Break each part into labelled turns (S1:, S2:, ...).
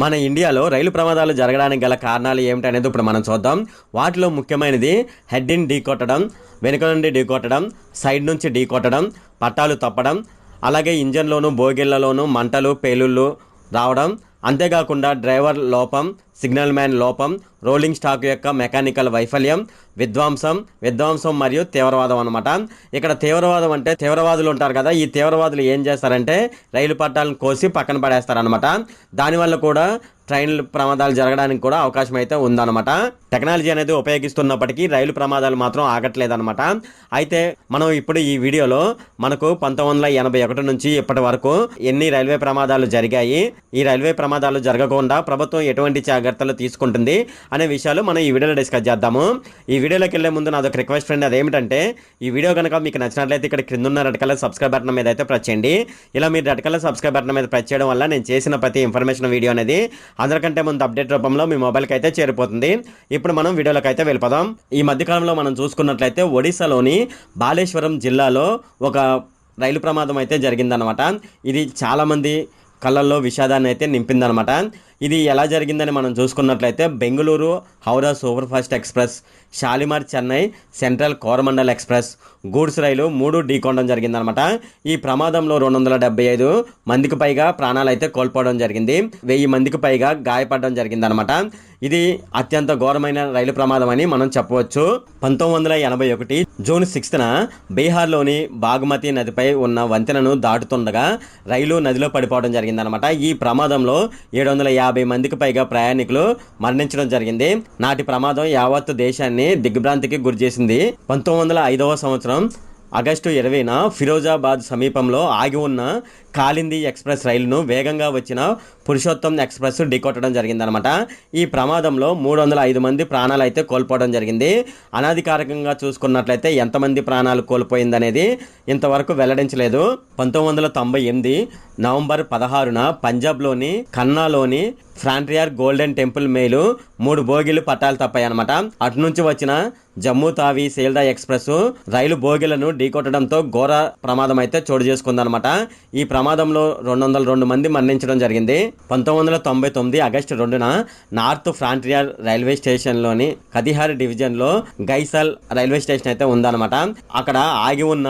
S1: మన ఇండియాలో రైలు ప్రమాదాలు జరగడానికి గల కారణాలు ఏమిటనేది ఇప్పుడు మనం చూద్దాం. వాటిలో ముఖ్యమైనది హెడ్ని ఢీకొట్టడం, వెనుక నుండి ఢీకొట్టడం, సైడ్ నుంచి ఢీకొట్టడం, పట్టాలు తప్పడం, అలాగే ఇంజన్లోను బోగిళ్లలోనూ మంటలు పేలుళ్ళు రావడం, అంతేకాకుండా డ్రైవర్ లోపం, సిగ్నల్ మ్యాన్ లోపం, రోలింగ్ స్టాక్ యొక్క మెకానికల్ వైఫల్యం, విధ్వంసం మరియు తీవ్రవాదం అనమాట. ఇక్కడ తీవ్రవాదం అంటే తీవ్రవాదులు ఉంటారు కదా, ఈ తీవ్రవాదులు ఏం చేస్తారంటే రైలు పట్టాలను కోసి పక్కన పడేస్తారనమాట. దానివల్ల కూడా ట్రైన్లు ప్రమాదాలు జరగడానికి కూడా అవకాశం అయితే ఉందన్నమాట. టెక్నాలజీ అనేది ఉపయోగిస్తున్నప్పటికీ రైలు ప్రమాదాలు మాత్రం ఆగట్లేదన్నమాట. అయితే మనం ఇప్పుడు ఈ వీడియోలో మనకు 1981 నుంచి ఇప్పటి వరకు ఎన్ని రైల్వే ప్రమాదాలు జరిగాయి, ఈ రైల్వే ప్రమాదాలు జరగకుండా ప్రభుత్వం ఎటువంటి జాగ్రత్తలు తీసుకుంటుంది అనే విషయాలు మనం ఈ వీడియోలో డిస్కస్ చేద్దాము. ఈ వీడియోలోకి వెళ్ళే ముందు నాదొక రిక్వెస్ట్ ఫ్రెండ్, అదేమిటంటే ఈ వీడియో కనుక మీకు నచ్చినట్లయితే ఇక్కడ క్రింద ఉన్న రెడ్ కలర్ సబ్స్క్రైబ్ బటన్ మీద అయితే ప్రెస్ చేయండి. ఇలా మీరు రెడ్ కలర్ సబ్స్క్రైబ్ బటన్ మీద ప్రెస్ చేయడం వల్ల నేను చేసిన ప్రతి ఇన్ఫర్మేషన్ వీడియో అనేది అందరికంటే ముందు అప్డేట్ రూపంలో మీ మొబైల్కి అయితే చేరిపోతుంది. ఇప్పుడు మనం వీడియోలోకి అయితే వెళ్ళిపోదాం. ఈ మధ్యకాలంలో మనం చూసుకున్నట్లయితే ఒడిశాలోని బాలేశ్వరం జిల్లాలో ఒక రైలు ప్రమాదం అయితే జరిగిందనమాట. ఇది చాలామంది కళ్ళల్లో విషాదాన్ని అయితే నింపిందనమాట. ఇది ఎలా జరిగిందని మనం చూసుకున్నట్లయితే Bengaluru Howrah super fast express, Shalimar Chennai Central Coromandel express goods రైలు 3 ఢీకొనడం జరిగిందనమాట. ఈ ప్రమాదంలో 275 మందికి పైగా ప్రాణాలు అయితే కోల్పోవడం జరిగింది, 1000 మందికి పైగా గాయపడడం జరిగిందనమాట. ఇది అత్యంత ఘోరమైన రైలు ప్రమాదం అని మనం చెప్పవచ్చు. 1981 జూన్ 6న బీహార్లోని బాగ్మతి నదిపై ఉన్న వంతెనను దాటుతుండగా రైలు నదిలో పడిపోవడం జరిగిందనమాట. ఈ ప్రమాదంలో 750 మందికి పైగా ప్రయాణికులు మరణించడం జరిగింది. నాటి ప్రమాదం యావత్ దేశాన్ని దిగ్భ్రాంతికి గురిచేసింది. 1905వ సంవత్సరం ఆగస్టు 20న ఫిరోజాబాద్ సమీపంలో ఆగి ఉన్న కాలింది ఎక్స్ప్రెస్ రైలును వేగంగా వచ్చిన పురుషోత్తం ఎక్స్ప్రెస్ ఢీకొట్టడం జరిగిందనమాట. ఈ ప్రమాదంలో 305 మంది ప్రాణాలు అయితే కోల్పోవడం జరిగింది. అనాధికారికంగా చూసుకున్నట్లయితే ఎంతమంది ప్రాణాలు కోల్పోయిందనేది ఇంతవరకు వెల్లడించలేదు. 1998 నవంబర్ 16న పంజాబ్లోని కన్నాలోని ఫ్రాంట్రియర్ గోల్డెన్ టెంపుల్ మేలు 3 బోగీలు పట్టాలు తప్పాయన్నమాట. అటు నుంచి వచ్చిన జమ్మూ తావి సేల్దా ఎక్స్ప్రెస్ రైలు బోగీలను ఢీకొట్టడంతో ఘోర ప్రమాదం అయితే చోటు చేసుకుందనమాట. ఈ ప్రమాదంలో 202 మంది మరణించడం జరిగింది. 1999 ఆగస్టు 2న నార్త్ ఫ్రాంట్రియర్ రైల్వే స్టేషన్లోని కతిహార్ డివిజన్లో గైసల్ రైల్వే స్టేషన్ అయితే ఉందన్నమాట. అక్కడ ఆగి ఉన్న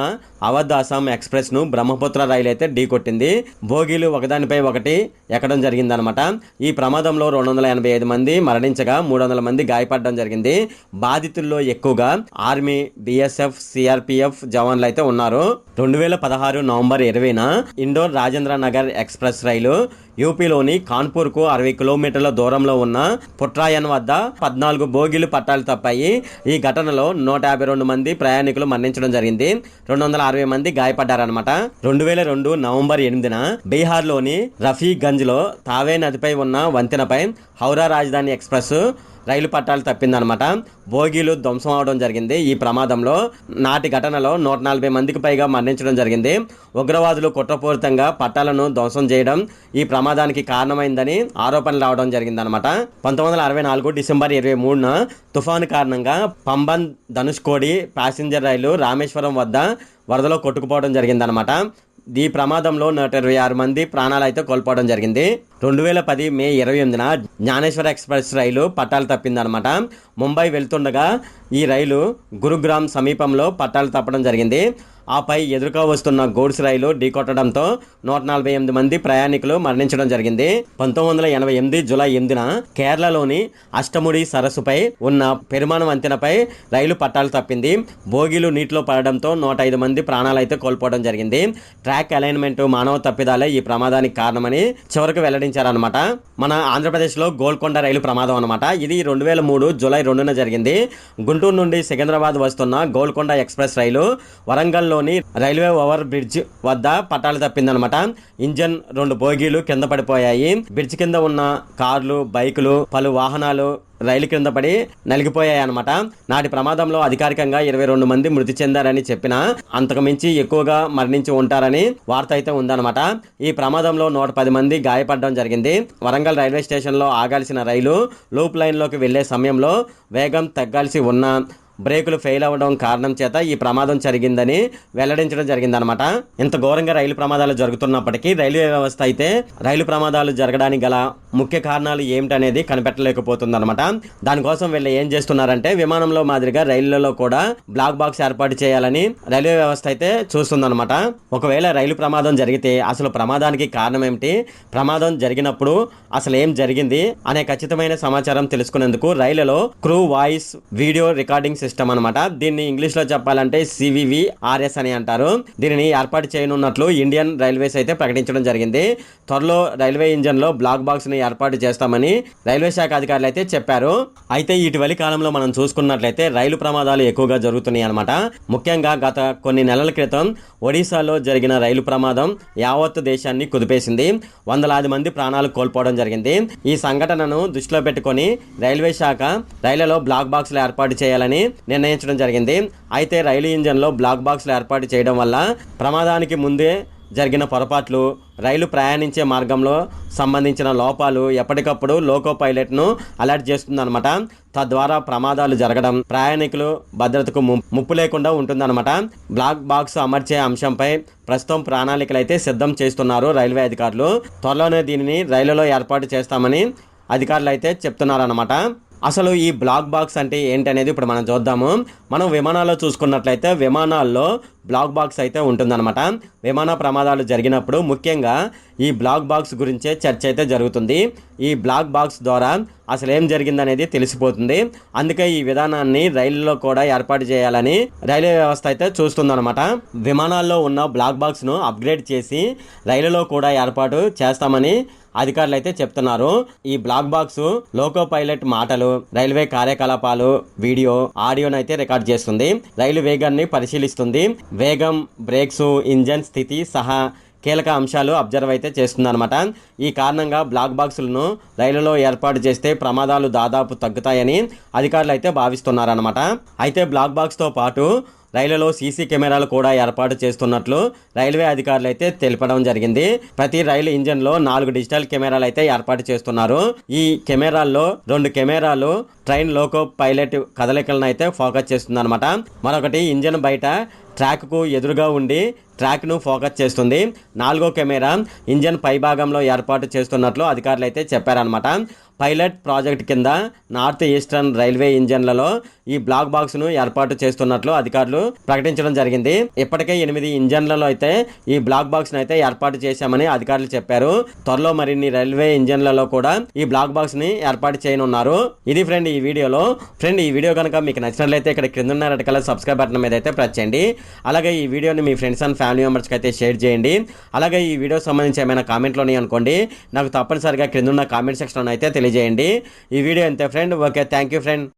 S1: అవధ్ అస్సాం ఎక్స్ప్రెస్ ను బ్రహ్మపుత్ర రైలు అయితే ఢీకొట్టింది. బోగీలు ఒకదానిపై ఒకటి ఎక్కడం జరిగిందనమాట. ఈ ప్రమాదంలో 285 మంది మరణించగా 300 మంది గాయపడడం జరిగింది. బాధితుల్లో ఎక్కువగా ఆర్మీ, బిఎస్ఎఫ్, సిఆర్పిఎఫ్ జవాన్లు అయితే ఉన్నారు. 2016 నవంబర్ 20న ఇండోర్ రాజేంద్ర నగర్ ఎక్స్ప్రెస్ రైలు యూపీలోని కాన్పూర్కు 60 కిలోమీటర్ల దూరంలో ఉన్న పుట్రాయన్ వద్ద 14 బోగీలు పట్టాలు తప్పాయి. ఈ ఘటనలో 152 మంది ప్రయాణికులు మరణించడం జరిగింది. 260 మంది గాయపడ్డారనమాట. 2002 నవంబర్ 8న బీహార్లోని రఫీగంజ్లో తావే నదిపై ఉన్న వంతెనపై హౌరా రాజధాని ఎక్స్ప్రెస్ రైలు పట్టాలు తప్పిందనమాట. బోగీలు ధ్వంసం అవడం జరిగింది. ఈ ప్రమాదంలో నాటి ఘటనలో 140 మందికి పైగా మరణించడం జరిగింది. ఉగ్రవాదులు కుట్రపూరితంగా పట్టాలను ధ్వంసం చేయడం ఈ ప్రమాదానికి కారణమైందని ఆరోపణలు రావడం జరిగిందనమాట. 1964 డిసెంబర్ 23న తుఫాను కారణంగా పంబన్ ధనుష్కోడి ప్యాసింజర్ రైలు రామేశ్వరం వద్ద వరదలో కొట్టుకుపోవడం జరిగిందనమాట. ఈ ప్రమాదంలో 126 మంది ప్రాణాలు అయితే కోల్పోవడం జరిగింది. 2010 మే 28న జ్ఞానేశ్వర ఎక్స్ప్రెస్ రైలు పట్టాలు తప్పిందనమాట. ముంబై వెళ్తుండగా ఈ రైలు గురుగ్రామ్ సమీపంలో పట్టాలు తప్పడం జరిగింది. ఆపై ఎదురుగా వస్తున్న గూడ్స్ రైలు ఢీకొట్టడంతో 148 మంది ప్రయాణికులు మరణించడం జరిగింది. 1988 జూలై 8న కేరళలోని అష్టముడి సరస్సుపై ఉన్న పెరుమాన వంతెనపై రైలు పట్టాలు తప్పింది. బోగీలు నీటిలో పడడంతో 105 మంది ప్రాణాలు అయితే కోల్పోవడం జరిగింది. ట్రాక్ అలైన్మెంట్ మానవ తప్పిదాలే ఈ ప్రమాదానికి కారణమని చివరకు వెల్లడించారనమాట. మన ఆంధ్రప్రదేశ్లో గోల్కొండ రైలు ప్రమాదం అనమాట. ఇది 2003 జూలై 2న జరిగింది. గుంటూరు నుండి సికింద్రాబాద్ వస్తున్న గోల్కొండ ఎక్స్ప్రెస్ రైలు వరంగల్ లోని రైల్వే ఓవర్ బ్రిడ్జ్ వద్ద పట్టాలు తప్పిందనమాట. ఇంజన్ 2 బోగీలు కింద పడిపోయాయి. బ్రిడ్జ్ కింద ఉన్న కార్లు, బైకులు, పలు వాహనాలు రైలు కింద పడి నలిగిపోయాయి అనమాట. నాటి ప్రమాదంలో అధికారికంగా 22 మంది మృతి చెందారని చెప్పినా అంతకు మించి ఎక్కువగా మరణించి ఉంటారని వార్త అయితే ఉందన్నమాట. ఈ ప్రమాదంలో 110 మంది గాయపడడం జరిగింది. వరంగల్ రైల్వే స్టేషన్లో ఆగాల్సిన రైలు లూప్ లైన్లోకి వెళ్లే సమయంలో వేగం తగ్గాల్సి ఉన్న బ్రేకులు ఫెయిల్ అవ్వడం కారణం చేత ఈ ప్రమాదం జరిగిందని వెల్లడించడం జరిగిందనమాట. ఇంత ఘోరంగా రైలు ప్రమాదాలు జరుగుతున్నప్పటికీ రైల్వే వ్యవస్థ అయితే రైలు ప్రమాదాలు జరగడానికి గల ముఖ్య కారణాలు ఏమిటనేది కనిపెట్టలేకపోతుంది అనమాట. దానికోసం వీళ్ళు ఏం చేస్తున్నారంటే విమానంలో మాదిరిగా రైళ్లలో కూడా బ్లాక్ బాక్స్ ఏర్పాటు చేయాలని రైల్వే వ్యవస్థ అయితే చూస్తుందన్నమాట. ఒకవేళ రైలు ప్రమాదం జరిగితే అసలు ప్రమాదానికి కారణం ఏమిటి, ప్రమాదం జరిగినప్పుడు అసలు ఏం జరిగింది అనే ఖచ్చితమైన సమాచారం తెలుసుకునేందుకు రైలులో crew voice video recording system అనమాట. దీన్ని ఇంగ్లీష్ లో చెప్పాలంటే CVVRS అని అంటారు. దీనిని ఏర్పాటు చేయనున్నట్లు ఇండియన్ రైల్వేస్ అయితే ప్రకటించడం జరిగింది. త్వరలో రైల్వే ఇంజన్ లో బ్లాక్ బాక్స్ ని ఏర్పాటు చేస్తామని రైల్వే శాఖ అధికారులు అయితే చెప్పారు. అయితే ఇటీవలి కాలంలో మనం చూసుకున్నట్లయితే రైలు ప్రమాదాలు ఎక్కువగా జరుగుతున్నాయి అనమాట. ముఖ్యంగా గత కొన్ని నెలల క్రితం ఒడిశాలో జరిగిన రైలు ప్రమాదం యావత్ దేశాన్ని కుదిపేసింది. వందలాది మంది ప్రాణాలు కోల్పోవడం జరిగింది. ఈ సంఘటనను దృష్టిలో పెట్టుకొని రైల్వే శాఖ రైళ్లలో బ్లాక్ బాక్స్లు ఏర్పాటు చేయాలని నిర్ణయించడం జరిగింది. అయితే రైలు ఇంజన్లో బ్లాక్ బాక్స్లు ఏర్పాటు చేయడం వల్ల ప్రమాదానికి ముందే జరిగిన పొరపాట్లు, రైలు ప్రయాణించే మార్గంలో సంబంధించిన లోపాలు ఎప్పటికప్పుడు లోకో పైలట్ను అలర్ట్ చేస్తుందన్నమాట. తద్వారా ప్రమాదాలు జరగడం, ప్రయాణికులు భద్రతకు ముప్పు లేకుండా ఉంటుందన్నమాట. బ్లాక్ బాక్స్ అమర్చే అంశంపై ప్రస్తుతం ప్రణాళికలు అయితే సిద్ధం చేస్తున్నారు రైల్వే అధికారులు. త్వరలోనే దీనిని రైలులో ఏర్పాటు చేస్తామని అధికారులు అయితే చెప్తున్నారన్నమాట. అసలు ఈ బ్లాక్ బాక్స్ అంటే ఏంటనేది ఇప్పుడు మనం చూద్దాము. మనం విమానాల్లో చూసుకున్నట్లయితే విమానాల్లో బ్లాక్ బాక్స్ అయితే ఉంటుందన్నమాట. విమాన ప్రమాదాలు జరిగినప్పుడు ముఖ్యంగా ఈ బ్లాక్ బాక్స్ గురించే చర్చ అయితే జరుగుతుంది. ఈ బ్లాక్ బాక్స్ ద్వారా అసలు ఏం జరిగిందనేది తెలిసిపోతుంది. అందుకే ఈ విధానాన్ని రైలులో కూడా ఏర్పాటు చేయాలని రైల్వే వ్యవస్థ అయితే చూస్తుందన్నమాట. విమానాల్లో ఉన్న బ్లాక్ బాక్స్ను అప్గ్రేడ్ చేసి రైలులో కూడా ఏర్పాటు చేస్తామని అధికారులు అయితే చెప్తున్నారు. ఈ బ్లాక్ బాక్స్ లోకో పైలట్ మాటలు, రైల్వే కార్యకలాపాలు, వీడియో, ఆడియోనైతే రికార్డ్ చేస్తుంది. రైలు వేగాన్ని పరిశీలిస్తుంది. వేగం, బ్రేక్స్, ఇంజన్ స్థితి సహా కీలక అంశాలు అబ్జర్వ్ అయితే చేస్తుందన్నమాట. ఈ కారణంగా బ్లాక్ బాక్సులను రైలులో ఏర్పాటు చేస్తే ప్రమాదాలు దాదాపు తగ్గుతాయని అధికారులు అయితే భావిస్తున్నారన్నమాట. అయితే బ్లాక్ బాక్స్తో పాటు రైలులో సీసీ కెమెరాలు కూడా ఏర్పాటు చేస్తున్నట్లు రైల్వే అధికారులు అయితే తెలపడం జరిగింది. ప్రతి రైలు ఇంజన్ లో 4 డిజిటల్ కెమెరాలు అయితే ఏర్పాటు చేస్తున్నారు. ఈ కెమెరాల్లో 2 కెమెరాలు ట్రైన్ లోకో పైలట్ కదలికలను అయితే ఫోకస్ చేస్తుంది అనమాట. మరొకటి ఇంజన్ బయట ట్రాక్ కు ఎదురుగా ఉండి ట్రాక్ ను ఫోకస్ చేస్తుంది. 4వ కెమెరా ఇంజన్ పై భాగంలో ఏర్పాటు చేస్తున్నట్లు అధికారులు అయితే చెప్పారనమాట. పైలట్ ప్రాజెక్ట్ కింద నార్త్ ఈస్టర్న్ రైల్వే ఇంజన్లలో ఈ బ్లాక్ బాక్స్ ను ఏర్పాటు చేస్తున్నట్లు అధికారులు ప్రకటించడం జరిగింది. ఇప్పటికే 8 ఇంజన్లలో అయితే ఈ బ్లాక్ బాక్స్ ను అయితే ఏర్పాటు చేశామని అధికారులు చెప్పారు. త్వరలో మరిన్ని రైల్వే ఇంజన్లలో కూడా ఈ బ్లాక్ బాక్స్ ని ఏర్పాటు చేయనున్నారు. ఇది ఫ్రెండ్ ఈ వీడియోలో. ఫ్రెండ్ ఈ వీడియో కనుక మీకు నచ్చినట్లయితే ఇక్కడ కింద ఉన్న రెడ్ కలర్ సబ్స్క్రైబ్ బటన్ మీద అయితే ప్రెస్ చేయండి. అలాగే ఈ వీడియోని మీ ఫ్రెండ్స్ అండ్ ఫ్యామిలీ మెంబర్స్కి అయితే షేర్ చేయండి. అలాగే ఈ వీడియో సంబంధించి ఏమైనా కామెంట్లోని అనుకోండి, నాకు తప్పనిసరిగా క్రింద ఉన్న కామెంట్ సెక్షన్లో అయితే తెలియజేయండి. ఈ వీడియో అంతే friend. Okay, thank you friend.